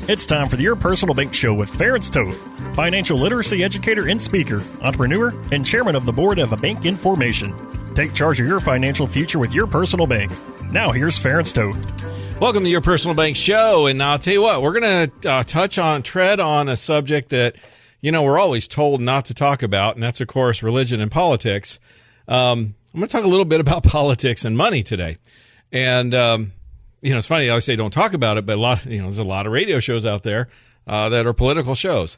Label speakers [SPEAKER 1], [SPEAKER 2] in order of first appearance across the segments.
[SPEAKER 1] It's time for the Your Personal Bank Show with Ference Toth, financial literacy educator and speaker, entrepreneur, and chairman of the board of A Bank Information. Take charge of your financial future with Your Personal Bank. Now here's Ference Toth.
[SPEAKER 2] Welcome to Your Personal Bank Show, and I'll tell you what, we're going to tread on a subject that, we're always told not to talk about, and that's, of course, religion and politics. I'm going to talk a little bit about politics and money today. And, it's funny, I always say don't talk about it, but there's a lot of radio shows out there that are political shows.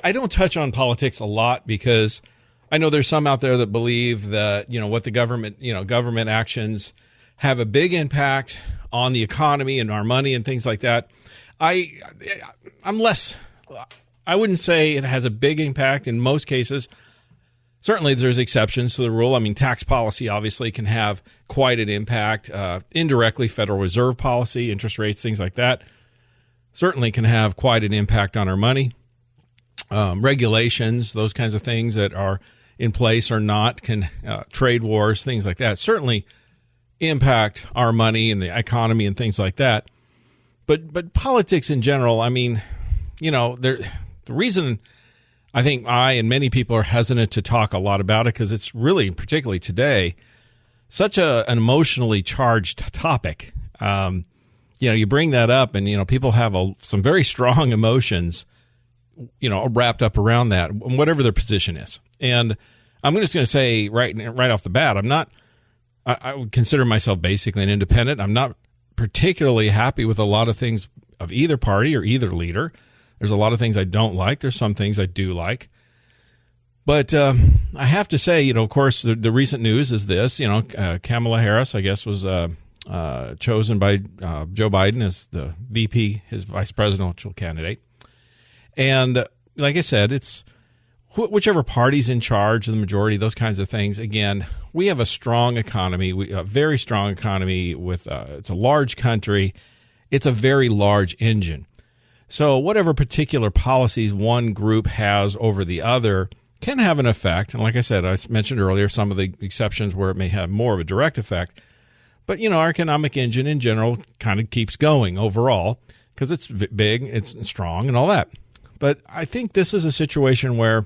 [SPEAKER 2] I don't touch on politics a lot because I know there's some out there that believe that, what the government actions have a big impact on the economy and our money and things like that. I wouldn't say it has a big impact in most cases. Certainly there's exceptions to the rule. I mean, tax policy obviously can have quite an impact. Indirectly, Federal Reserve policy, interest rates, things like that, certainly can have quite an impact on our money. Regulations, those kinds of things that are in place or not, trade wars, things like that, certainly impact our money and the economy and things like that. But politics in general, I mean, the reason I think I and many people are hesitant to talk a lot about it because it's really, particularly today, such an emotionally charged topic. You bring that up and, people have some very strong emotions, wrapped up around that, whatever their position is. And I'm just going to say right off the bat, I would consider myself basically an independent. I'm not particularly happy with a lot of things of either party or either leader. There's a lot of things I don't like. There's some things I do like. But I have to say, of course, the recent news is this. Kamala Harris, I guess, was chosen by Joe Biden as the VP, his vice presidential candidate. And like I said, it's whichever party's in charge, the majority, those kinds of things. Again, we have a strong economy, a very strong economy with it's a large country. It's a very large engine. So whatever particular policies one group has over the other can have an effect. And like I said, I mentioned earlier some of the exceptions where it may have more of a direct effect. But, our economic engine in general kind of keeps going overall because it's big, it's strong and all that. But I think this is a situation where,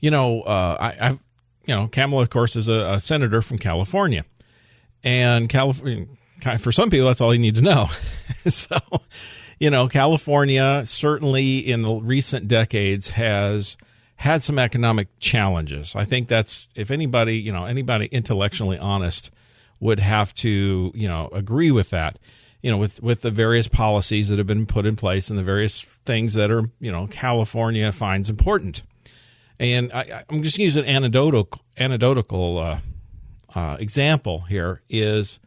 [SPEAKER 2] Kamala, of course, is a senator from California. And California, for some people, that's all you need to know. So, California certainly in the recent decades has had some economic challenges. I think that's, if anybody intellectually honest would have to, agree with that, with the various policies that have been put in place and the various things that are, California finds important. And I'm just using an anecdotal example here is,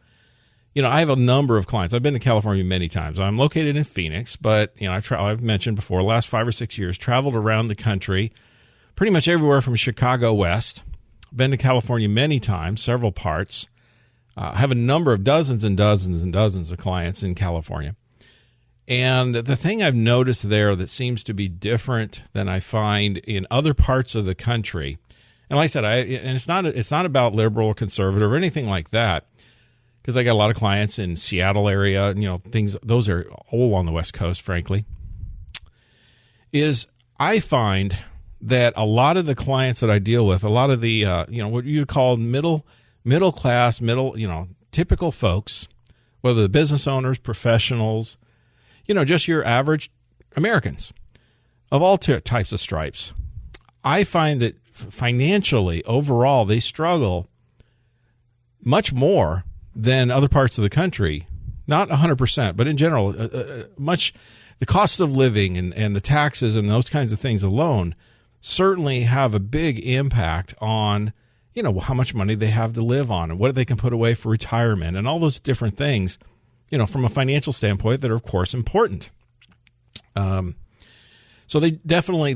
[SPEAKER 2] I have a number of clients. I've been to California many times. I'm located in Phoenix, but, I've mentioned before, the last 5 or 6 years, traveled around the country, pretty much everywhere from Chicago west. Been to California many times, several parts. I have a number of dozens and dozens and dozens of clients in California. And the thing I've noticed there that seems to be different than I find in other parts of the country, and like I said, it's not about liberal or conservative or anything like that, because I got a lot of clients in Seattle area, things, those are all on the West Coast, frankly, is I find that a lot of the clients that I deal with, a lot of the, what you would call middle class, typical folks, whether the business owners, professionals, just your average Americans of all types of stripes, I find that financially, overall, they struggle much more than other parts of the country. Not 100%, but in general, the cost of living and the taxes and those kinds of things alone certainly have a big impact on, how much money they have to live on and what they can put away for retirement and all those different things, from a financial standpoint that are, of course, important. So they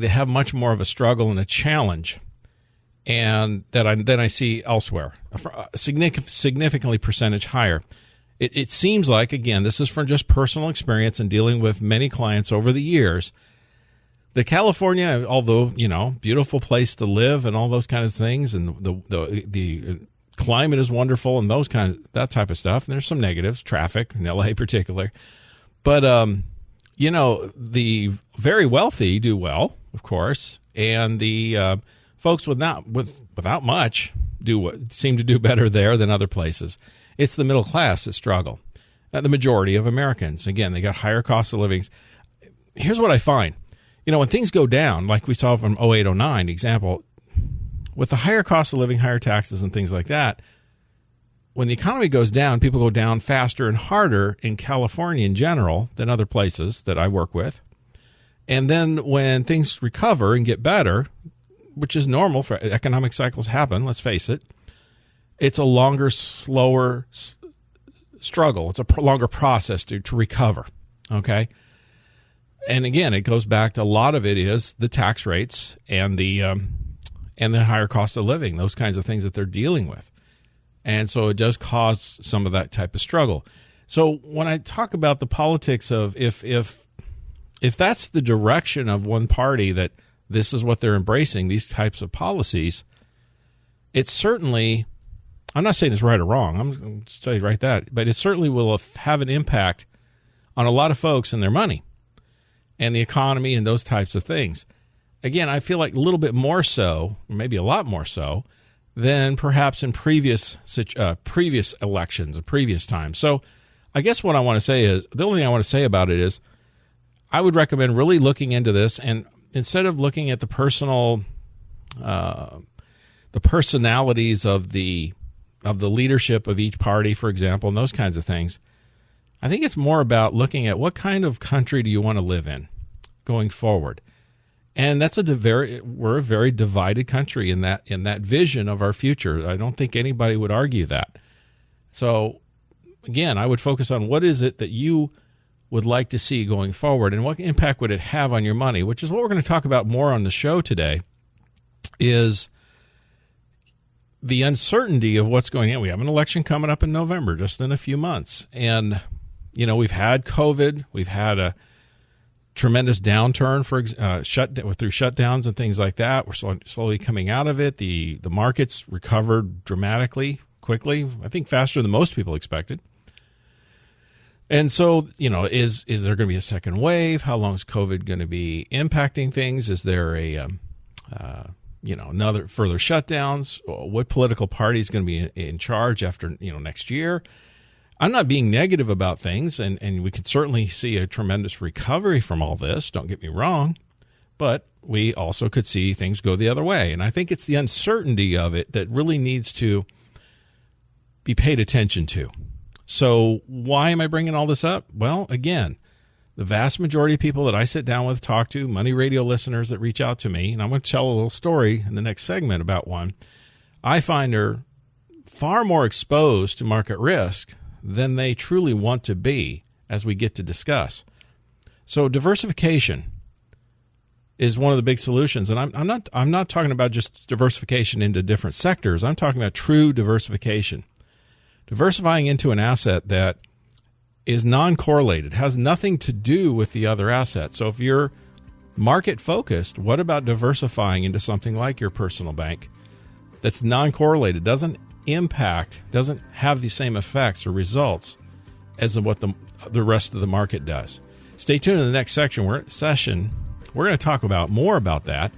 [SPEAKER 2] have much more of a struggle and a challenge and than I see elsewhere, significantly percentage higher. It seems like, again, this is from just personal experience and dealing with many clients over the years, that California, although, beautiful place to live and all those kinds of things, and the climate is wonderful and that type of stuff, and there's some negatives, traffic in LA in particular, but the very wealthy do well, of course, and the folks without much seem to do better there than other places. It's the middle class that struggle. The majority of Americans, again, they got higher cost of living. Here's what I find. When things go down, like we saw from 08-09 example, with the higher cost of living, higher taxes and things like that, when the economy goes down, people go down faster and harder in California in general than other places that I work with. And then when things recover and get better, which is normal for economic cycles happen, let's face it, it's a longer, slower struggle. It's a longer process to recover, okay? And again, it goes back to a lot of it is the tax rates and the higher cost of living, those kinds of things that they're dealing with. And so it does cause some of that type of struggle. So when I talk about the politics of if that's the direction of one party, that this is what they're embracing, these types of policies, it's certainly, I'm not saying it's right or wrong, I'm going to say right that, but it certainly will have an impact on a lot of folks and their money and the economy and those types of things. Again, I feel like a little bit more so, or maybe a lot more so, than perhaps in previous elections, of previous times. So I guess what I want to say is, the only thing I want to say about it is, I would recommend really looking into this, and instead of looking at the personalities of the leadership of each party, for example, and those kinds of things, I think it's more about looking at what kind of country do you want to live in going forward. And that's we're a very divided country in that vision of our future. I don't think anybody would argue that. So again, I would focus on what is it that you would like to see going forward, and what impact would it have on your money, which is what we're going to talk about more on the show today, is the uncertainty of what's going on. We have an election coming up in November, just in a few months. And, we've had COVID. We've had a tremendous downturn through shutdowns and things like that. We're slowly coming out of it. The markets recovered dramatically, quickly, I think faster than most people expected. And so, is there going to be a second wave? How long is COVID going to be impacting things? Is there another further shutdowns? What political party is going to be in charge after, next year? I'm not being negative about things, and we could certainly see a tremendous recovery from all this, don't get me wrong, but we also could see things go the other way. And I think it's the uncertainty of it that really needs to be paid attention to. So why am I bringing all this up? Well, again, the vast majority of people that I sit down with, talk to, Money Radio listeners that reach out to me, and I'm going to tell a little story in the next segment about one, I find are far more exposed to market risk than they truly want to be, as we get to discuss. So diversification is one of the big solutions, and I'm not talking about just diversification into different sectors. I'm talking about true diversification. Diversifying into an asset that is non-correlated, has nothing to do with the other asset. So if you're market focused, what about diversifying into something like your personal bank that's non-correlated, doesn't have the same effects or results as what the rest of the market does? Stay tuned in the next section. We're going to talk more about that.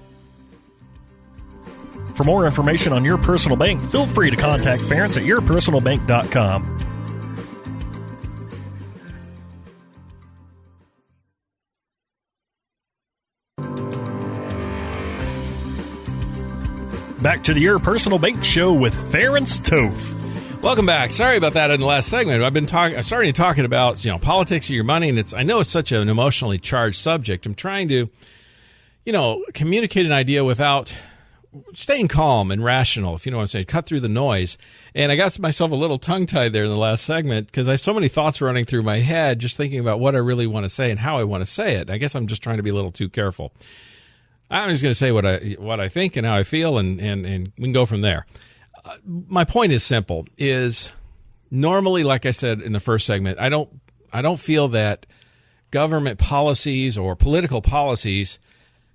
[SPEAKER 1] For more information on Your Personal Bank, feel free to contact Ference at yourpersonalbank.com. Back to the Your Personal Bank Show with Ference Toth.
[SPEAKER 2] Welcome back. Sorry about that in the last segment. I started talking about politics of your money, and I know it's such an emotionally charged subject. I'm trying to communicate an idea without staying calm and rational, if you know what I'm saying, cut through the noise. And I got myself a little tongue-tied there in the last segment because I have so many thoughts running through my head just thinking about what I really want to say and how I want to say it. I guess I'm just trying to be a little too careful. I'm just going to say what I think and how I feel, and we can go from there. My point is simple, is normally, like I said in the first segment, I don't feel that government policies or political policies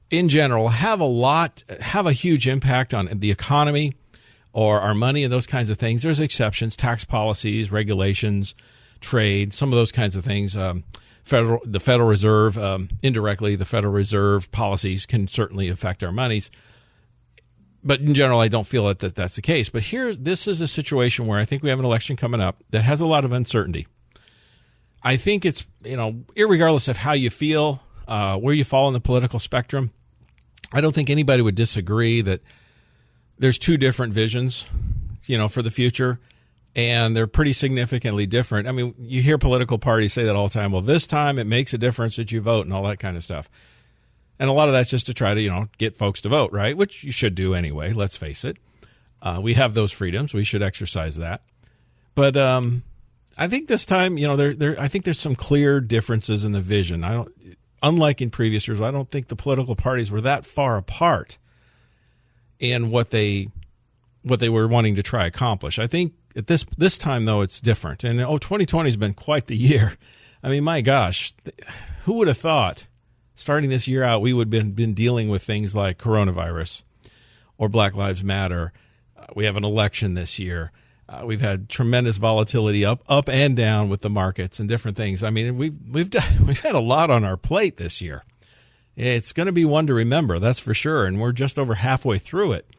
[SPEAKER 2] in general have a huge impact on the economy or our money and those kinds of things. There's exceptions, tax policies, regulations, trade, some of those kinds of things, the Federal Reserve, indirectly, the Federal Reserve policies can certainly affect our monies. But in general, I don't feel that that's the case. But this is a situation where I think we have an election coming up that has a lot of uncertainty. I think it's, irregardless of how you feel, where you fall on the political spectrum, I don't think anybody would disagree that there's two different visions, for the future, and they're pretty significantly different. I mean, you hear political parties say that all the time. Well, this time it makes a difference that you vote and all that kind of stuff. And a lot of that's just to try to, get folks to vote, right? Which you should do anyway, let's face it. We have those freedoms. We should exercise that. But I think this time, I think there's some clear differences in the vision. Unlike in previous years, I don't think the political parties were that far apart in what they were wanting to try to accomplish. I think at this time, though, it's different. And 2020 has been quite the year. I mean, my gosh, who would have thought starting this year out we would have been dealing with things like coronavirus or Black Lives Matter? We have an election this year. We've had tremendous volatility up and down with the markets and different things. I mean, we've had a lot on our plate this year. It's going to be one to remember, that's for sure. And we're just over halfway through it.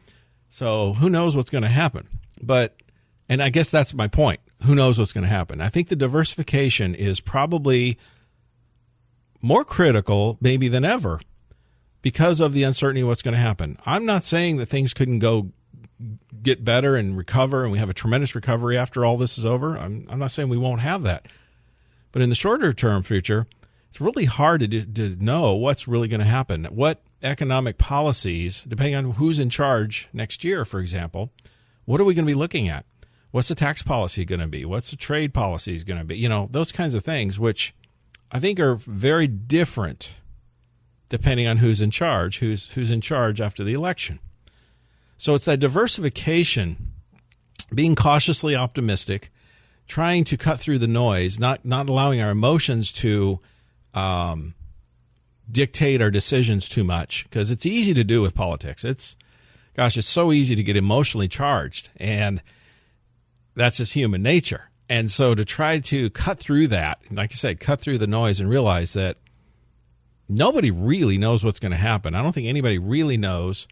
[SPEAKER 2] So who knows what's going to happen? And I guess that's my point. Who knows what's going to happen? I think the diversification is probably more critical maybe than ever because of the uncertainty of what's going to happen. I'm not saying that things couldn't get better and recover, and we have a tremendous recovery after all this is over. I'm not saying we won't have that. But in the shorter term future, it's really hard to know what's really going to happen. What economic policies, depending on who's in charge next year, for example, what are we going to be looking at? What's the tax policy going to be? What's the trade policy going to be? Those kinds of things, which I think are very different depending on who's in charge, who's in charge after the election. So it's that diversification, being cautiously optimistic, trying to cut through the noise, not allowing our emotions to dictate our decisions too much, because it's easy to do with politics. It's so easy to get emotionally charged, and that's just human nature. And so to try to cut through that, like I said, cut through the noise and realize that nobody really knows what's going to happen. I don't think anybody really knows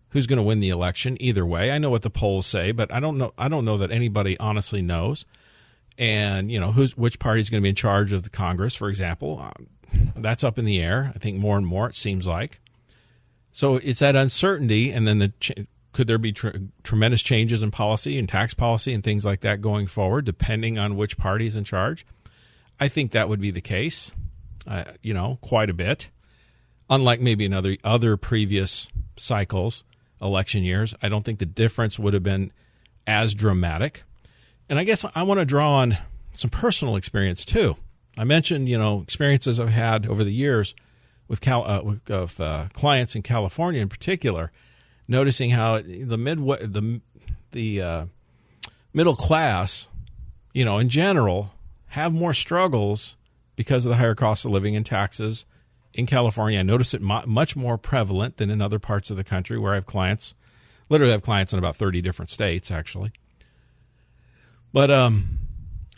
[SPEAKER 2] who's going to win the election either way. I know what the polls say, but I don't know that anybody honestly knows. And, which party is going to be in charge of the Congress, for example. That's up in the air, I think, more and more, it seems like. So it's that uncertainty, and then could there be tremendous changes in policy and tax policy and things like that going forward, depending on which party is in charge? I think that would be the case, quite a bit. Unlike maybe in other previous cycles, election years, I don't think the difference would have been as dramatic. And I guess I want to draw on some personal experience, too. I mentioned, experiences I've had over the years with clients in California in particular, noticing how the middle class, in general, have more struggles because of the higher cost of living and taxes in California. I notice it much more prevalent than in other parts of the country where I have clients. Literally have clients in about 30 different states, actually. But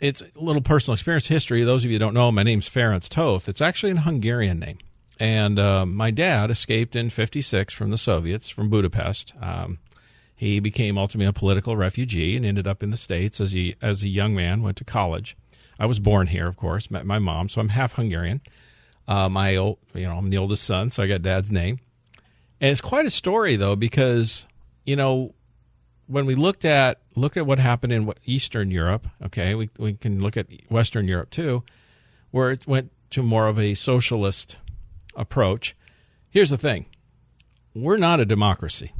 [SPEAKER 2] it's a little personal experience history. Those of you who don't know, my name's Ferenc Toth. It's actually a Hungarian name. And my dad escaped in 1956 from the Soviets, from Budapest. He became ultimately a political refugee and ended up in the States as a young man, went to college. I was born here, of course, met my mom, so I'm half Hungarian. I'm the oldest son, so I got Dad's name. And it's quite a story, though, because, when we look at what happened in Eastern Europe, okay, we can look at Western Europe too, where it went to more of a socialist approach. Here's the thing. We're not a democracy.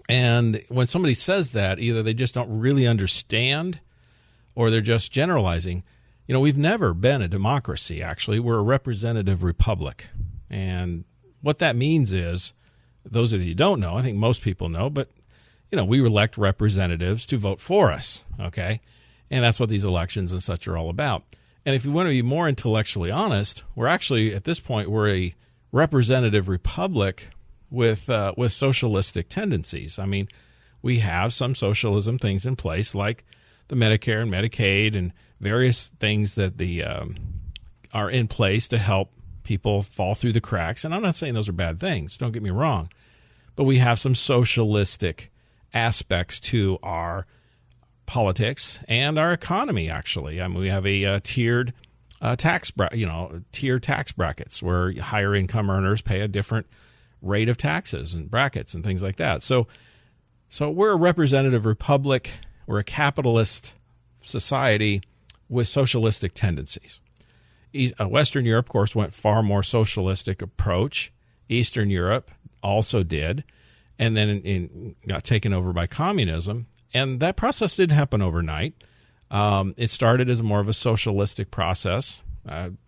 [SPEAKER 2] And when somebody says that, either they just don't really understand or they're just generalizing. We've never been a democracy, actually. We're a representative republic. And what that means is, those of you who don't know, I think most people know, but, we elect representatives to vote for us, okay? And that's what these elections and such are all about. And if you want to be more intellectually honest, we're actually, at this point, we're a representative republic with socialistic tendencies. I mean, we have some socialism things in place, like the Medicare and Medicaid and various things that the are in place to help people fall through the cracks. And I'm not saying those are bad things. Don't get me wrong. But we have some socialistic aspects to our politics and our economy, actually. I mean, we have a tiered tiered tax brackets where higher income earners pay a different rate of taxes and brackets and things like that. So we're a representative republic. We're a capitalist society with socialistic tendencies. Western Europe, of course, went far more socialistic approach. Eastern Europe also did, and then got taken over by communism. And that process didn't happen overnight. It started as more of a socialistic process.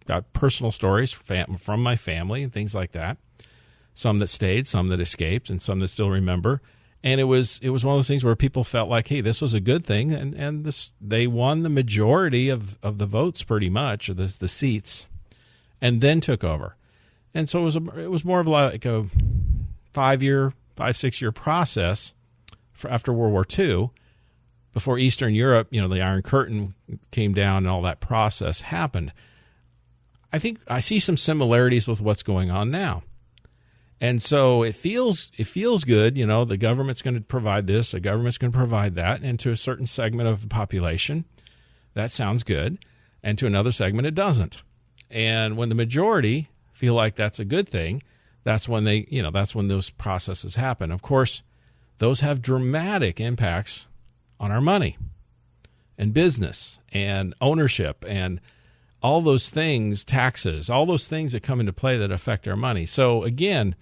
[SPEAKER 2] Got personal stories from my family and things like that. Some that stayed, some that escaped, and some that still remember. And it was one of those things where people felt like, hey, this was a good thing, and they won the majority of the votes pretty much, or the seats, and then took over. And so it was more of like a 6 year process after World War II, before Eastern Europe, the Iron Curtain came down and all that process happened. I think I see some similarities with what's going on now. And so it feels good, the government's going to provide this, the government's going to provide that, and to a certain segment of the population, that sounds good, and to another segment, it doesn't. And when the majority feel like that's a good thing, that's when that's when those processes happen. Of course, those have dramatic impacts on our money and business and ownership and all those things, taxes, all those things that come into play that affect our money. So again,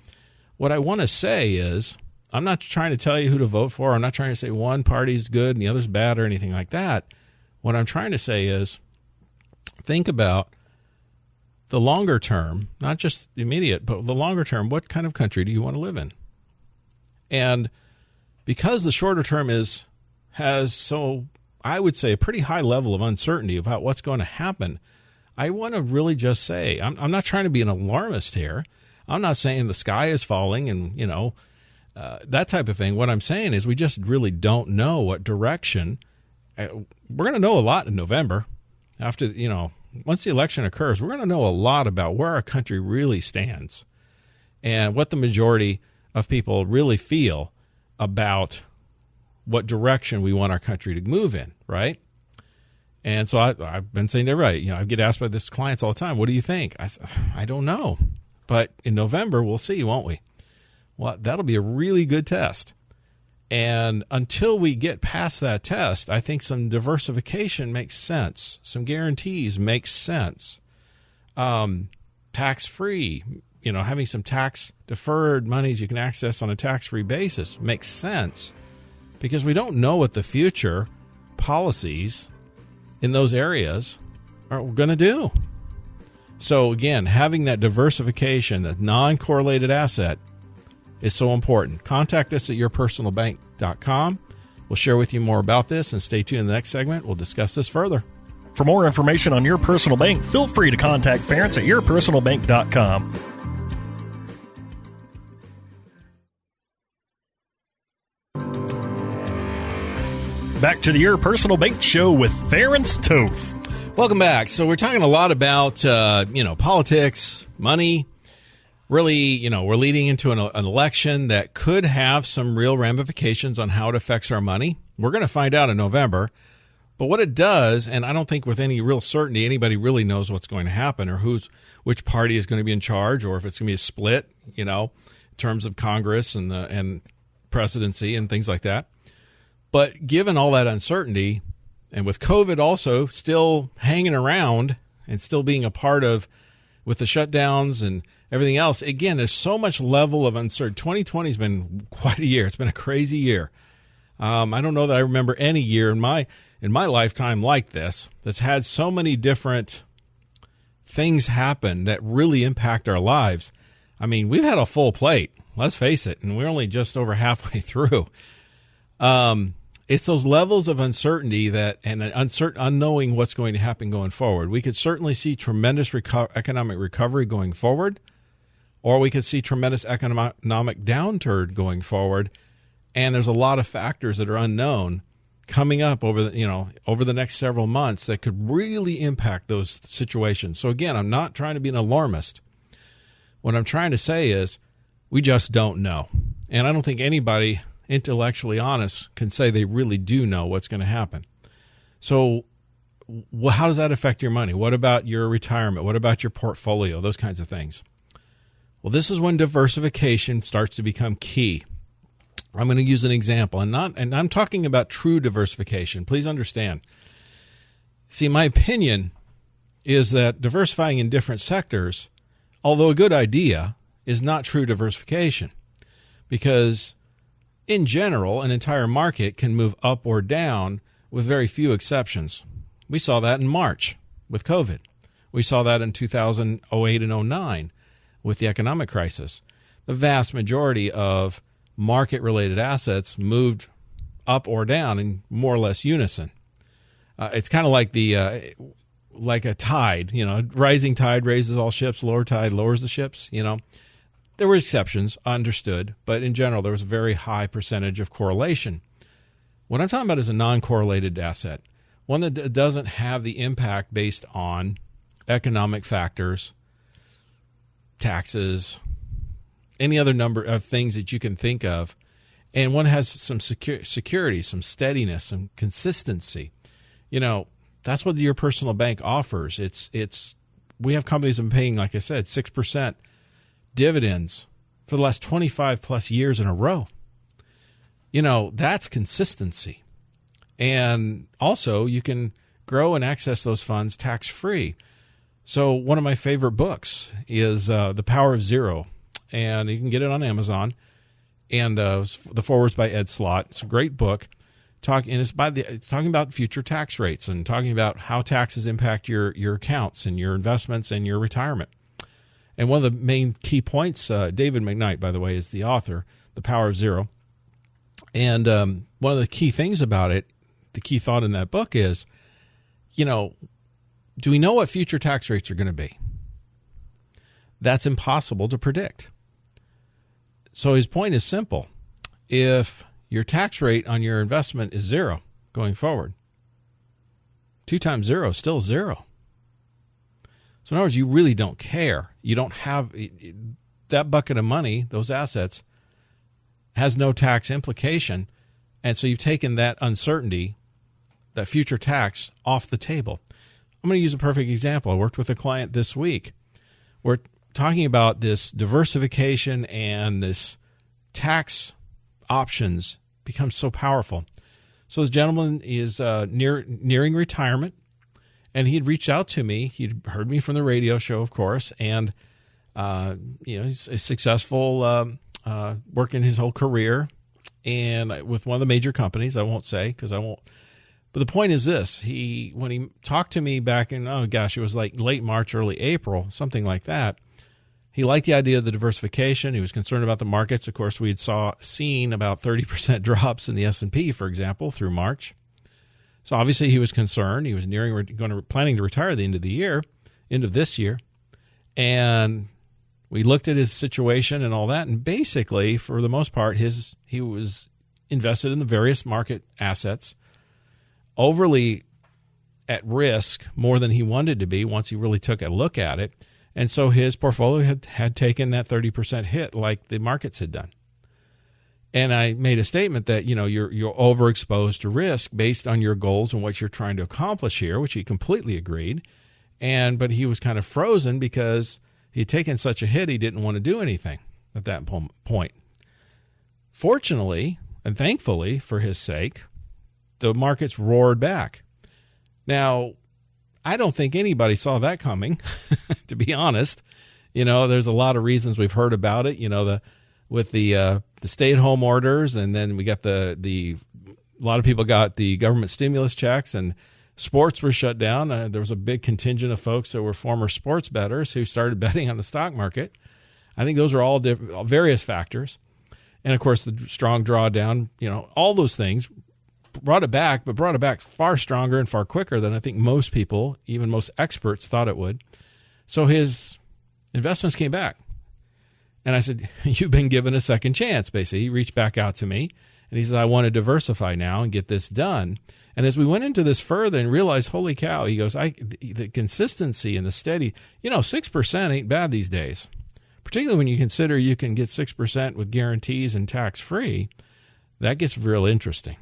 [SPEAKER 2] what I want to say is, I'm not trying to tell you who to vote for. I'm not trying to say one party's good and the other's bad or anything like that. What I'm trying to say is, think about the longer term, not just the immediate, but the longer term. What kind of country do you want to live in? And because the shorter term I would say, a pretty high level of uncertainty about what's going to happen, I want to really just say, I'm not trying to be an alarmist here. I'm not saying the sky is falling and, that type of thing. What I'm saying is we just really don't know what direction. We're going to know a lot in November. After, once the election occurs, we're going to know a lot about where our country really stands and what the majority of people really feel about what direction we want our country to move in, right? And so I've been saying to everybody, I get asked by this clients all the time, what do you think? I don't know. But in November, we'll see, won't we? Well, that'll be a really good test. And until we get past that test, I think some diversification makes sense. Some guarantees make sense. Tax-free, having some tax-deferred monies you can access on a tax-free basis makes sense, because we don't know what the future policies in those areas are going to do. So again, having that diversification, that non-correlated asset, is so important. Contact us at yourpersonalbank.com. We'll share with you more about this, and stay tuned in the next segment. We'll discuss this further.
[SPEAKER 1] For more information on Your Personal Bank, feel free to contact Ference at yourpersonalbank.com. Back to the Your Personal Bank Show with Ference Toth.
[SPEAKER 2] Welcome back. So we're talking a lot about, politics, money. Really, we're leading into an election that could have some real ramifications on how it affects our money. We're going to find out in November. But what it does, and I don't think with any real certainty anybody really knows what's going to happen, or which party is going to be in charge, or if it's going to be a split, in terms of Congress and presidency and things like that. But given all that uncertainty, and with COVID also still hanging around and still being a part of, with the shutdowns and everything else, again, there's so much level of uncertainty. 2020 has been quite a year. It's been a crazy year. I don't know that I remember any year in my lifetime like this that's had so many different things happen that really impact our lives. I mean, we've had a full plate, let's face it, and we're only just over halfway through. It's those levels of uncertainty and unknowing what's going to happen going forward. We could certainly see tremendous economic recovery going forward, or we could see tremendous economic downturn going forward. And there's a lot of factors that are unknown coming up over the next several months that could really impact those situations. So again, I'm not trying to be an alarmist. What I'm trying to say is we just don't know. And I don't think anybody intellectually honest can say they really do know what's going to happen. So how does that affect your money? What about your retirement? What about your portfolio? Those kinds of things. Well, this is when diversification starts to become key. I'm going to use an example, and I'm talking about true diversification. Please understand. See, my opinion is that diversifying in different sectors, although a good idea, is not true diversification, because in general, an entire market can move up or down with very few exceptions. We saw that in March with COVID. We saw that in 2008 and 09 with the economic crisis. The vast majority of market-related assets moved up or down in more or less unison. It's kind of like like a tide. Rising tide raises all ships, lower tide lowers the ships. There were exceptions, understood, but in general, there was a very high percentage of correlation. What I'm talking about is a non-correlated asset, one that doesn't have the impact based on economic factors, taxes, any other number of things that you can think of, and one has some security, some steadiness, some consistency. That's what your personal bank offers. We have companies that have been paying, like I said, 6% dividends for the last 25 plus years in a row. That's consistency. And also you can grow and access those funds tax-free. So one of my favorite books is The Power of Zero, and you can get it on Amazon. And the foreword's by Ed Slott. It's a great book. It's talking about future tax rates and talking about how taxes impact your accounts and your investments and your retirement. And one of the main key points, David McKnight, by the way, is the author, The Power of Zero. And one of the key things about it, the key thought in that book is, do we know what future tax rates are going to be? That's impossible to predict. So his point is simple. If your tax rate on your investment is 0 going forward, 2 times 0 is still 0. So in other words, you really don't care. You don't have that bucket of money, those assets, has no tax implication. And so you've taken that uncertainty, that future tax, off the table. I'm going to use a perfect example. I worked with a client this week. We're talking about this diversification and this tax options becomes so powerful. So this gentleman is nearing retirement, and he had reached out to me. He'd heard me from the radio show, of course, and he's a successful working his whole career, and with one of the major companies. I won't say because I won't. But the point is this: when he talked to me back in it was like late March, early April, something like that. He liked the idea of the diversification. He was concerned about the markets. Of course, we had seen about 30% drops in the S&P, for example, through March. So obviously he was concerned. He was planning to retire at the end of this year. And we looked at his situation and all that. And basically, for the most part, he was invested in the various market assets, overly at risk more than he wanted to be once he really took a look at it. And so his portfolio had taken that 30% hit like the markets had done. And I made a statement that, you're overexposed to risk based on your goals and what you're trying to accomplish here, which he completely agreed. But he was kind of frozen because he'd taken such a hit he didn't want to do anything at that point. Fortunately and thankfully for his sake, the markets roared back. Now, I don't think anybody saw that coming, to be honest. There's a lot of reasons we've heard about it, with the stay-at-home orders, and then we got a lot of people got the government stimulus checks, and sports were shut down. There was a big contingent of folks that were former sports bettors who started betting on the stock market. I think those are all various factors. And, of course, the strong drawdown, all those things brought it back far stronger and far quicker than I think most people, even most experts, thought it would. So his investments came back. And I said, you've been given a second chance, basically. He reached back out to me, And he says, I want to diversify now and get this done. And as we went into this further and realized, holy cow, he goes, the consistency and the steady, 6% ain't bad these days, particularly when you consider you can get 6% with guarantees and tax-free. That gets real interesting.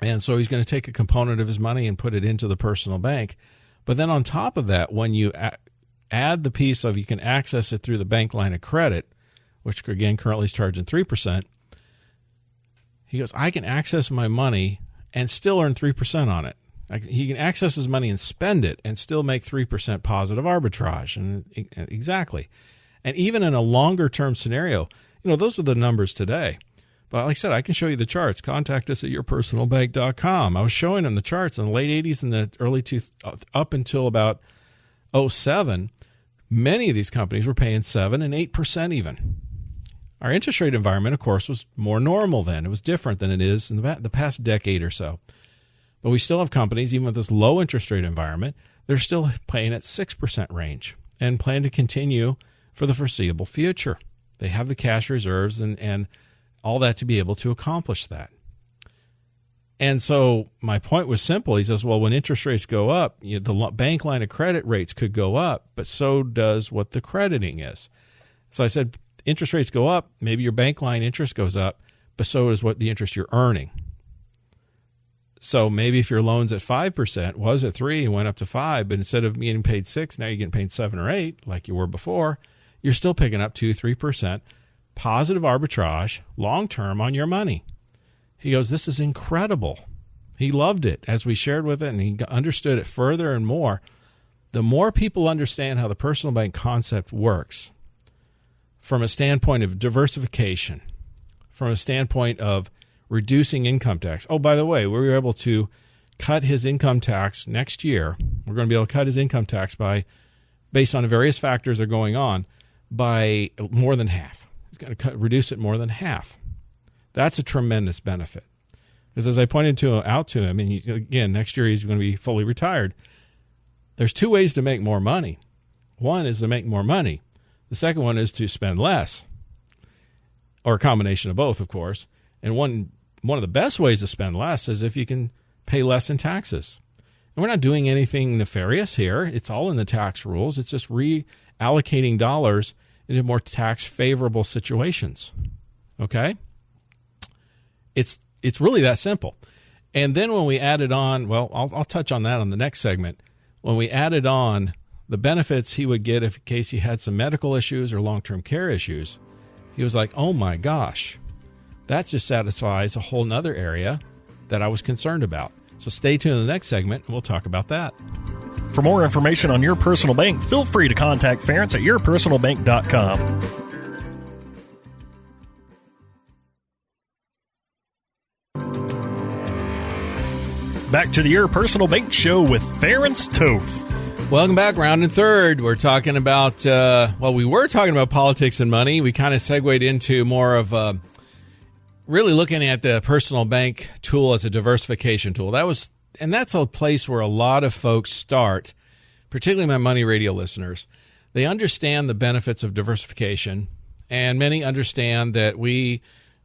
[SPEAKER 2] And so he's going to take a component of his money and put it into the personal bank. But then on top of that, when you add the piece of you can access it through the bank line of credit, which again currently is charging 3%, he goes, I can access my money and still earn 3% on it. He can access his money and spend it and still make 3% positive arbitrage. And exactly. And even in a longer term scenario, those are the numbers today. But like I said, I can show you the charts. Contact us at yourpersonalbank.com. I was showing them the charts in the late 80s and the early up until about 2007. Many of these companies were paying 7 and 8% even. Our interest rate environment, of course, was more normal then. It was different than it is in the past decade or so. But we still have companies, even with this low interest rate environment, they're still paying at 6% range and plan to continue for the foreseeable future. They have the cash reserves and all that to be able to accomplish that. And so my point was simple. He says, well, when interest rates go up, the bank line of credit rates could go up, but so does what the crediting is. So I said, interest rates go up, maybe your bank line interest goes up, but so is what the interest you're earning. So maybe if your loan's at 5%, was at 3 and went up to 5, but instead of getting paid 6, now you're getting paid 7 or 8 like you were before, you're still picking up 2-3% positive arbitrage long-term on your money. He goes, this is incredible. He loved it as we shared with it, and he understood it further and more. The more people understand how the personal bank concept works, from a standpoint of diversification, from a standpoint of reducing income tax. Oh, by the way, we were able to cut his income tax next year. We're going to be able to cut his income tax based on the various factors that are going on, by more than half. He's going to reduce it more than half. That's a tremendous benefit. Because as I pointed out to him, and again, next year he's going to be fully retired, there's 2 ways to make more money. One is to make more money. The second one is to spend less, or a combination of both, of course. And one of the best ways to spend less is if you can pay less in taxes. And we're not doing anything nefarious here. It's all in the tax rules. It's just reallocating dollars into more tax-favorable situations. Okay? It's really that simple. And then when we added on, well, I'll touch on that on the next segment. When we added on the benefits he would get if in case he had some medical issues or long-term care issues, he was like, oh my gosh, that just satisfies a whole nother area that I was concerned about. So stay tuned in the next segment, and we'll talk about that.
[SPEAKER 1] For more information on Your Personal Bank, feel free to contact Ference at yourpersonalbank.com. Back to the Your Personal Bank Show with Ference Toth.
[SPEAKER 2] Welcome back, round and third. We're talking about, we were talking about politics and money. We kind of segued into more of really looking at the personal bank tool as a diversification tool. That's a place where a lot of folks start, particularly my Money Radio listeners. They understand the benefits of diversification, and many understand that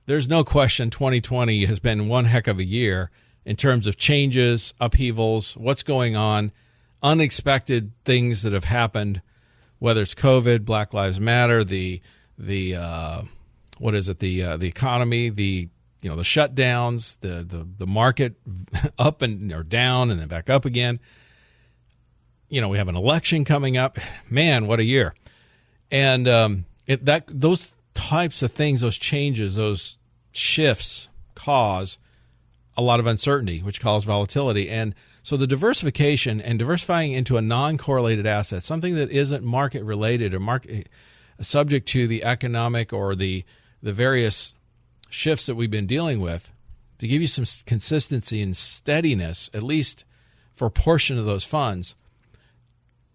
[SPEAKER 2] there's no question 2020 has been one heck of a year in terms of changes, upheavals, what's going on, unexpected things that have happened, whether it's COVID, Black Lives Matter, the economy, the shutdowns, the market up or down and then back up again. We have an election coming up. Man, what a year! And those types of things, those changes, those shifts cause a lot of uncertainty, which causes volatility. And so the diversification and diversifying into a non-correlated asset, something that isn't market related or subject to the economic or the various shifts that we've been dealing with, to give you some consistency and steadiness, at least for a portion of those funds,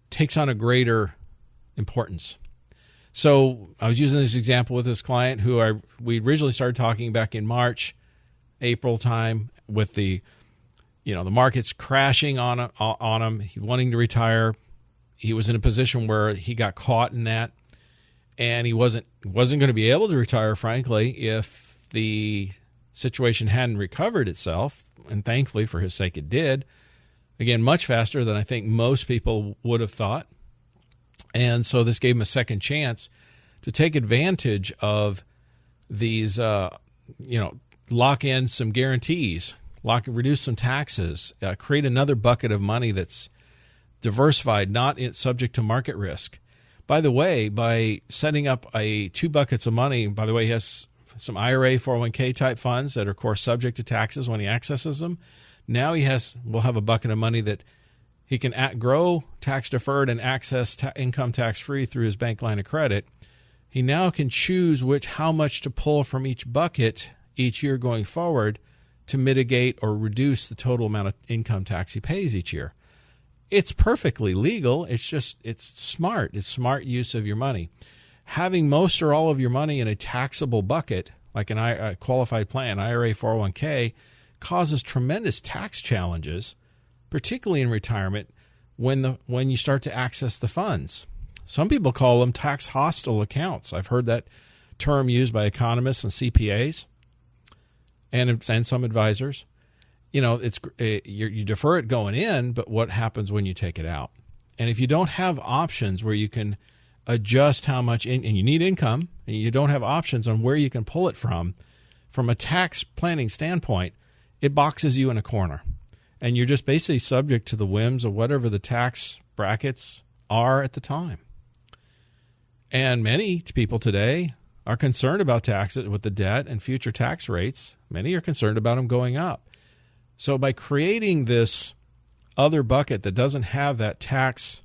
[SPEAKER 2] takes on a greater importance. So I was using this example with this client who we originally started talking back in March, April time, with the markets crashing on him, he wanting to retire. He was in a position where he got caught in that, and he wasn't going to be able to retire, frankly, if the situation hadn't recovered itself, and thankfully for his sake it did, again, much faster than I think most people would have thought. And so this gave him a second chance to take advantage of these, lock in some guarantees, reduce some taxes, create another bucket of money that's diversified, not subject to market risk. By the way, by setting up two buckets of money, by the way, he has some IRA, 401k type funds that are, of course, subject to taxes when he accesses them. Now will have a bucket of money that he can grow tax deferred and access income tax free through his bank line of credit. He now can choose how much to pull from each bucket each year going forward to mitigate or reduce the total amount of income tax he pays each year. It's perfectly legal. It's smart. It's smart use of your money. Having most or all of your money in a taxable bucket, like a qualified plan, IRA, 401k, causes tremendous tax challenges, particularly in retirement, when you start to access the funds. Some people call them tax hostile accounts. I've heard that term used by economists and CPAs and some advisors. You defer it going in, but what happens when you take it out? And if you don't have options where you can adjust how much and you need income, and you don't have options on where you can pull it from a tax planning standpoint, it boxes you in a corner. And you're just basically subject to the whims of whatever the tax brackets are at the time. And many people today are concerned about taxes with the debt and future tax rates. Many are concerned about them going up. So by creating this other bucket that doesn't have that tax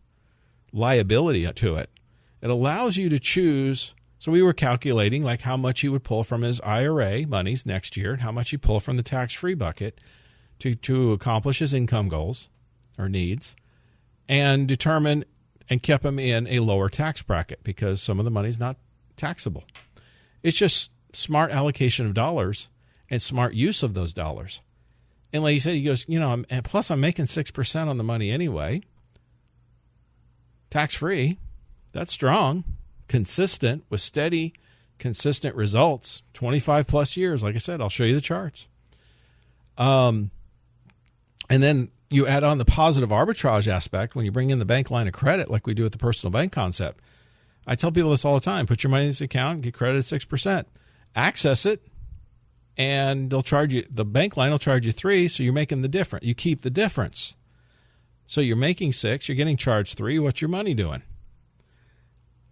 [SPEAKER 2] liability to it, it allows you to choose. So we were calculating like how much he would pull from his IRA monies next year and how much he'd pull from the tax-free bucket to accomplish his income goals or needs, and determine and kept him in a lower tax bracket because some of the money's not taxable. It's just smart allocation of dollars and smart use of those dollars. And like he said, he goes, and plus I'm making 6% on the money anyway. Tax-free. That's strong, consistent, with steady, consistent results, 25 plus years. Like I said, I'll show you the charts. And then you add on the positive arbitrage aspect when you bring in the bank line of credit like we do with the personal bank concept. I tell people this all the time. Put your money in this account, get credit at 6%. Access it, and they'll charge you. The bank line will charge you 3%, so you're making the difference. You keep the difference. So you're making 6%, you're getting charged 3%. What's your money doing?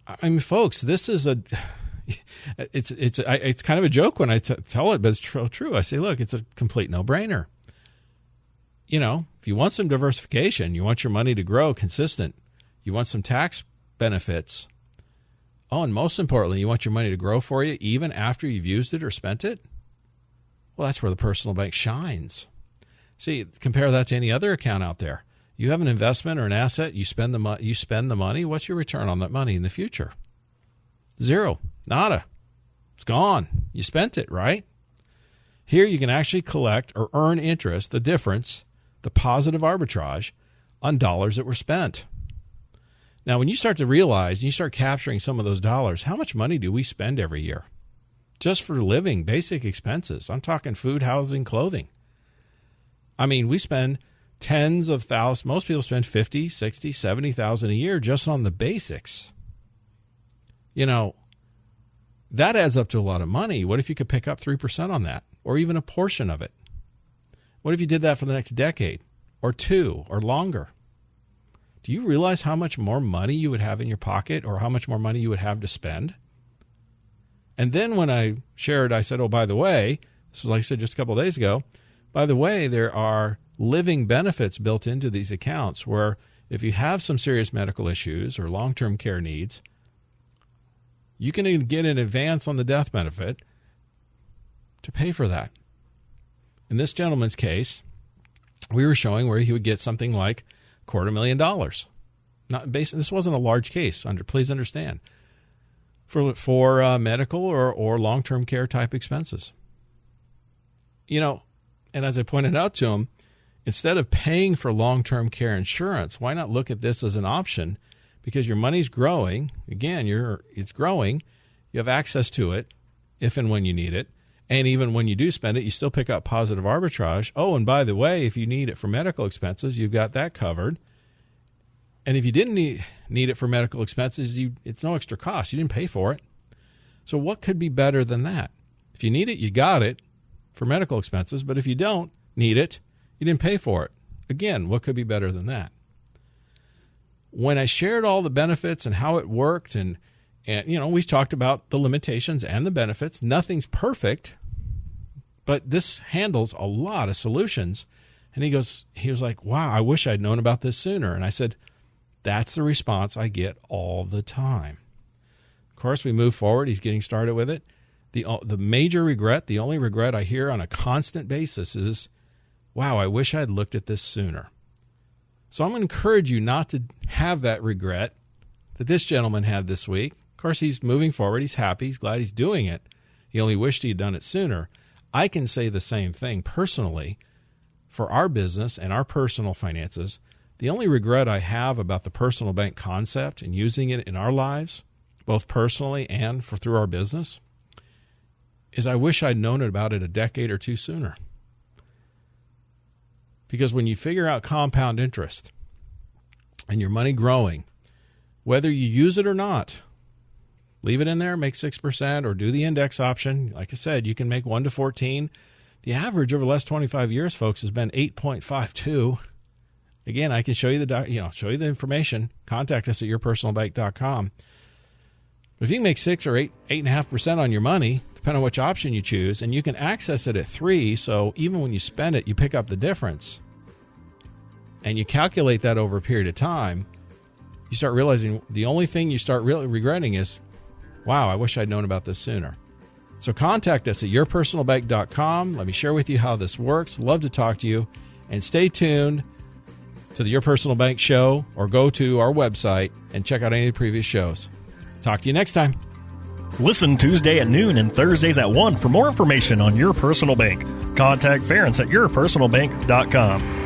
[SPEAKER 2] I mean, folks, this is it's kind of a joke when I tell it, but it's true. I say, look, it's a complete no-brainer. If you want some diversification, you want your money to grow consistent, you want some tax benefits. Oh, and most importantly, you want your money to grow for you even after you've used it or spent it. Well, that's where the personal bank shines. See, compare that to any other account out there. You have an investment or an asset, you spend the money. What's your return on that money in the future? 0, nada. It's gone. You spent it, right? Here you can actually collect or earn interest, the difference, the positive arbitrage on dollars that were spent. Now, when you start to realize, you start capturing some of those dollars, how much money do we spend every year? Just for living, basic expenses. I'm talking food, housing, clothing. I mean, we spend tens of thousands. Most people spend 50, 60, 70,000 a year just on the basics. That adds up to a lot of money. What if you could pick up 3% on that, or even a portion of it? What if you did that for the next decade or 2 or longer? Do you realize how much more money you would have in your pocket or how much more money you would have to spend? And then when I shared, I said, oh, by the way, this was like I said just a couple of days ago, by the way, there are living benefits built into these accounts where if you have some serious medical issues or long-term care needs, you can get an advance on the death benefit to pay for that. In this gentleman's case, we were showing where he would get something like $250,000. This wasn't a large case. Please understand, for medical or long-term care type expenses. And as I pointed out to him, instead of paying for long-term care insurance, why not look at this as an option? Because your money's growing. Again, it's growing. You have access to it if and when you need it. And even when you do spend it, you still pick up positive arbitrage. Oh, and by the way, if you need it for medical expenses, you've got that covered. And if you didn't need it for medical expenses, it's no extra cost. You didn't pay for it. So what could be better than that? If you need it, you got it for medical expenses. But if you don't need it, you didn't pay for it. Again, what could be better than that? When I shared all the benefits and how it worked, and we talked about the limitations and the benefits. Nothing's perfect, but this handles a lot of solutions. And he was like, wow, I wish I'd known about this sooner. And I said, that's the response I get all the time. Of course, we move forward. He's getting started with it. The major regret, the only regret I hear on a constant basis is, wow, I wish I'd looked at this sooner. So I'm going to encourage you not to have that regret that this gentleman had this week. Of course, he's moving forward. He's happy. He's glad he's doing it. He only wished he'd done it sooner. I can say the same thing personally for our business and our personal finances. The only regret I have about the personal bank concept and using it in our lives, both personally and through our business, is I wish I'd known about it a decade or two sooner. Because when you figure out compound interest and your money growing, whether you use it or not, leave it in there, make 6%, or do the index option. Like I said, you can make 1 to 14. The average over the last 25 years, folks, has been 8.52. Again, I can show you the information. Contact us at yourpersonalbank.com. But if you can make 6 or 8.5% on your money, depending on which option you choose, and you can access it at 3, so even when you spend it, you pick up the difference, and you calculate that over a period of time, you start realizing the only thing you start really regretting is, wow, I wish I'd known about this sooner. So contact us at yourpersonalbank.com. Let me share with you how this works. Love to talk to you. And stay tuned to the Your Personal Bank show, or go to our website and check out any of the previous shows. Talk to you next time.
[SPEAKER 1] Listen Tuesday at noon and Thursdays at 1 for more information on Your Personal Bank. Contact Ference at yourpersonalbank.com.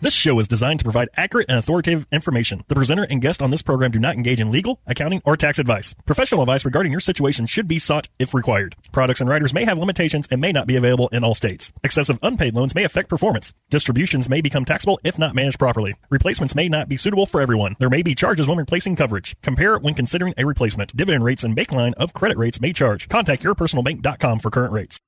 [SPEAKER 1] This show is designed to provide accurate and authoritative information. The presenter and guest on this program do not engage in legal, accounting, or tax advice. Professional advice regarding your situation should be sought if required. Products and riders may have limitations and may not be available in all states. Excessive unpaid loans may affect performance. Distributions may become taxable if not managed properly. Replacements may not be suitable for everyone. There may be charges when replacing coverage. Compare when considering a replacement. Dividend rates and baseline of credit rates may charge. Contact yourpersonalbank.com for current rates.